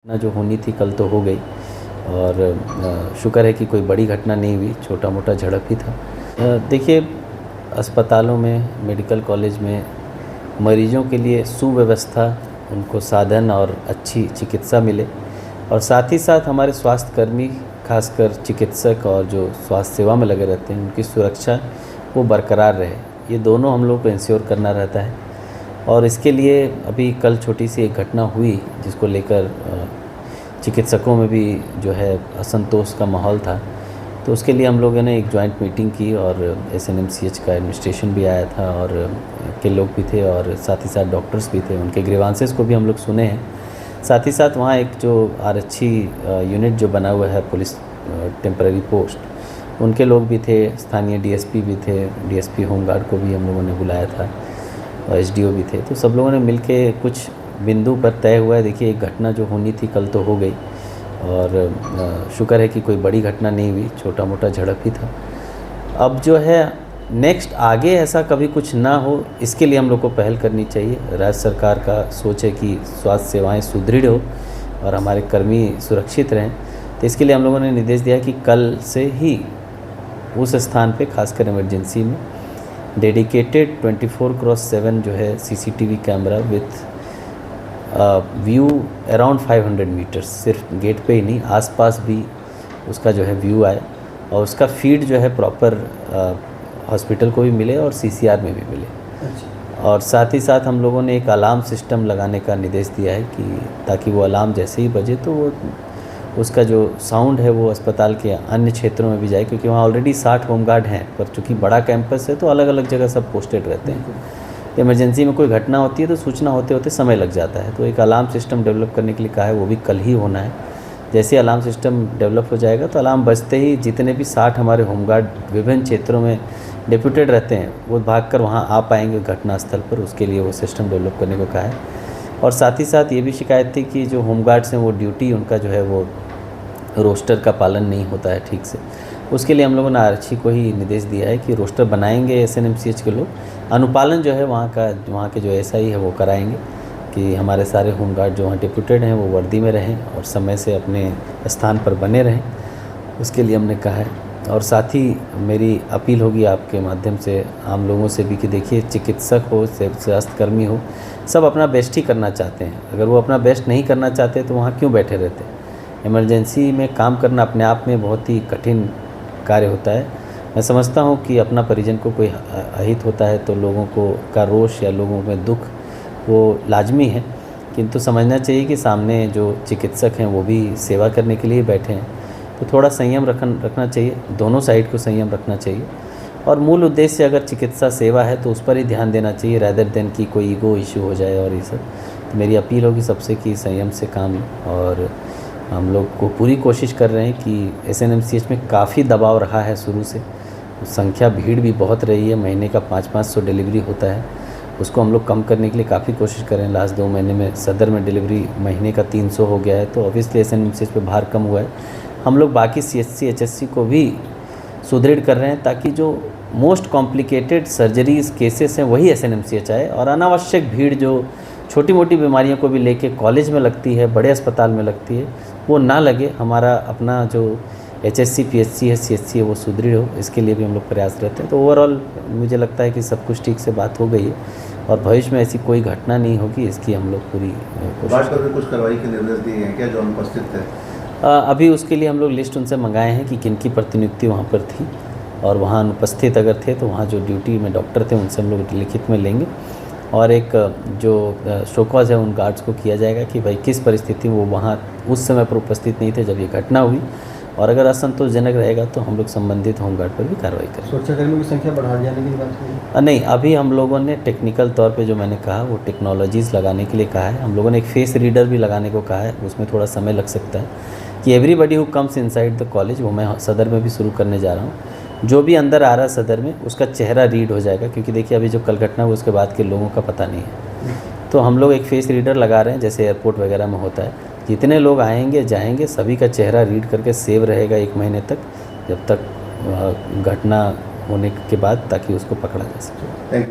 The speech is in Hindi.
घटना जो होनी थी कल तो हो गई और शुक्र है कि कोई बड़ी घटना नहीं हुई, छोटा मोटा झड़प ही था। देखिए, अस्पतालों में, मेडिकल कॉलेज में मरीजों के लिए सुव्यवस्था, उनको साधन और अच्छी चिकित्सा मिले और साथ ही साथ हमारे स्वास्थ्यकर्मी, खासकर चिकित्सक और जो स्वास्थ्य सेवा में लगे रहते हैं, उनकी सुरक्षा वो बरकरार रहे, ये दोनों हम लोग को इंश्योर करना रहता है। और इसके लिए अभी कल छोटी सी एक घटना हुई जिसको लेकर चिकित्सकों में भी जो है असंतोष का माहौल था, तो उसके लिए हम लोगों ने एक जॉइंट मीटिंग की और एसएनएमसीएच का एडमिनिस्ट्रेशन भी आया था और के लोग भी थे और साथ ही साथ डॉक्टर्स भी थे, उनके ग्रीवांसेस को भी हम लोग सुने हैं। साथ ही साथ वहाँ एक जो आरक्षी यूनिट जो बना हुआ है, पुलिस टेम्पररी पोस्ट, उनके लोग भी थे, स्थानीय डीएसपी भी थे, डीएसपी होमगार्ड को भी हम लोगों ने बुलाया था और एसडीओ भी थे। तो सब लोगों ने मिलके कुछ बिंदु पर तय हुआ है। देखिए, एक घटना जो होनी थी कल तो हो गई और शुक्र है कि कोई बड़ी घटना नहीं हुई, छोटा मोटा झड़प ही था। अब जो है नेक्स्ट आगे ऐसा कभी कुछ ना हो, इसके लिए हम लोग को पहल करनी चाहिए। राज्य सरकार का सोच है कि स्वास्थ्य सेवाएं सुदृढ़ हो और हमारे कर्मी सुरक्षित रहें, तो इसके लिए हम लोगों ने निर्देश दिया कि कल से ही उस स्थान पे, खासकर इमरजेंसी में, डेडिकेटेड 24/7 जो है CCTV camera with view around 500 metres, सिर्फ गेट पे ही नहीं, आसपास भी उसका जो है व्यू आए और उसका फीड जो है प्रॉपर हॉस्पिटल को भी मिले और सीसीआर में भी मिले। अच्छा। और साथ ही साथ हम लोगों ने एक अलार्म सिस्टम लगाने का निर्देश दिया है कि ताकि वो अलार्म जैसे ही बजे तो वो उसका जो साउंड है वो अस्पताल के अन्य क्षेत्रों में भी जाए, क्योंकि वहाँ ऑलरेडी 60 होमगार्ड हैं, पर चूँकि बड़ा कैंपस है तो अलग अलग जगह सब पोस्टेड रहते हैं। इमरजेंसी में कोई घटना होती है तो सूचना होते होते समय लग जाता है, तो एक अलार्म सिस्टम डेवलप करने के लिए कहा है, वो भी कल ही होना है। जैसे अलार्म सिस्टम डेवलप हो जाएगा तो अलार्म बजते ही जितने भी 60 हमारे होमगार्ड विभिन्न क्षेत्रों में डिप्यूटेड रहते हैं वो भागकर वहाँ आ पाएंगे घटनास्थल पर, उसके लिए वो सिस्टम डेवलप करने को कहा है। और साथ ही साथ ये भी शिकायत थी कि जो होमगार्ड्स हैं वो ड्यूटी उनका जो है वो रोस्टर का पालन नहीं होता है ठीक से, उसके लिए हम लोगों ने आरक्षी को ही निर्देश दिया है कि रोस्टर बनाएंगे एसएनएमसीएच के लोग, अनुपालन जो है वहाँ के जो एसआई है वो कराएंगे कि हमारे सारे होमगार्ड जो वहाँ डिप्यूटेड हैं वो वर्दी में रहें और समय से अपने स्थान पर बने रहें, उसके लिए हमने कहा है। और साथ ही मेरी अपील होगी आपके माध्यम से आम लोगों से भी कि देखिए, चिकित्सक हो, स्वास्थ्यकर्मी हो, सब अपना बेस्ट ही करना चाहते हैं। अगर वो अपना बेस्ट नहीं करना चाहते तो वहाँ क्यों बैठे रहते हैं। इमरजेंसी में काम करना अपने आप में बहुत ही कठिन कार्य होता है। मैं समझता हूँ कि अपना परिजन को कोई अहित होता है तो लोगों को का रोष या लोगों में दुख वो लाजमी है, किंतु समझना चाहिए कि सामने जो चिकित्सक हैं वो भी सेवा करने के लिए बैठे हैं, तो थोड़ा संयम रखना चाहिए, दोनों साइड को संयम रखना चाहिए। और मूल उद्देश्य अगर चिकित्सा सेवा है तो उस पर ही ध्यान देना चाहिए, रैदर देन कि कोई ईगो इशू हो जाए और ये सब। तो मेरी अपील होगी सबसे कि संयम से काम लें। और हम लोग को पूरी कोशिश कर रहे हैं कि एसएनएमसीएच में काफ़ी दबाव रहा है शुरू से, संख्या भीड़ भी बहुत रही है, महीने का 500-500 डिलीवरी होता है, उसको हम लोग कम करने के लिए काफ़ी कोशिश कर रहे हैं। लास्ट 2 महीने में सदर में डिलीवरी महीने का 300 हो गया है, तो ऑब्वियसली एसएनएमसीएच पे भार कम हुआ है। हम लोग बाकी सीएचसी एचएससी को भी सुदृढ़ कर रहे हैं ताकि जो मोस्ट कॉम्प्लिकेटेड सर्जरीज केसेस हैं वही एसएनएमसीएच आए और अनावश्यक भीड़ जो छोटी मोटी बीमारियों को भी लेके कॉलेज में लगती है, बड़े अस्पताल में लगती है, वो ना लगे। हमारा अपना जो एचएससी पीएचसी है, सीएचसी है, वो सुदृढ़ हो, इसके लिए भी हम लोग प्रयास रहते हैं। तो ओवरऑल मुझे लगता है कि सब कुछ ठीक से बात हो गई है और भविष्य में ऐसी कोई घटना नहीं होगी, इसकी हम लोग पूरी कोशिश कर। कुछ कार्रवाई के निर्देश दिए हैं क्या जो अनुपस्थित थे? अभी उसके लिए हम लोग लिस्ट उनसे मंगाए हैं कि किनकी प्रतिनियुक्ति वहाँ पर थी और वहाँ अनुपस्थित अगर थे तो वहाँ जो ड्यूटी में डॉक्टर थे उनसे हम लोग लिखित में लेंगे और एक जो शोकॉज है उन गार्ड्स को किया जाएगा कि भाई किस परिस्थिति में वो वहाँ उस समय पर उपस्थित नहीं थे जब ये घटना हुई, और अगर असंतोषजनक रहेगा तो हम लोग संबंधित होमगार्ड पर भी कार्रवाई करेंगे। सुरक्षाकर्मियों की संख्या बढ़ा जाने की बात हुई? नहीं, अभी हम लोगों ने टेक्निकल तौर पे जो मैंने कहा वो टेक्नोलॉजीज़ लगाने के लिए कहा है। हम लोगों ने एक फेस रीडर भी लगाने को कहा है, उसमें थोड़ा समय लग सकता है कि everybody who comes inside the college, वो मैं सदर में भी शुरू करने जा रहा हूँ, जो भी अंदर आ रहा है सदर में उसका चेहरा रीड हो जाएगा, क्योंकि देखिए अभी जो कल घटना हुई उसके बाद के लोगों का पता नहीं है। तो हम लोग एक फेस रीडर लगा रहे हैं, जैसे एयरपोर्ट वगैरह में होता है, जितने लोग आएंगे जाएंगे सभी का चेहरा रीड करके सेव रहेगा 1 महीने तक, जब तक घटना होने के बाद, ताकि उसको पकड़ा जा सके।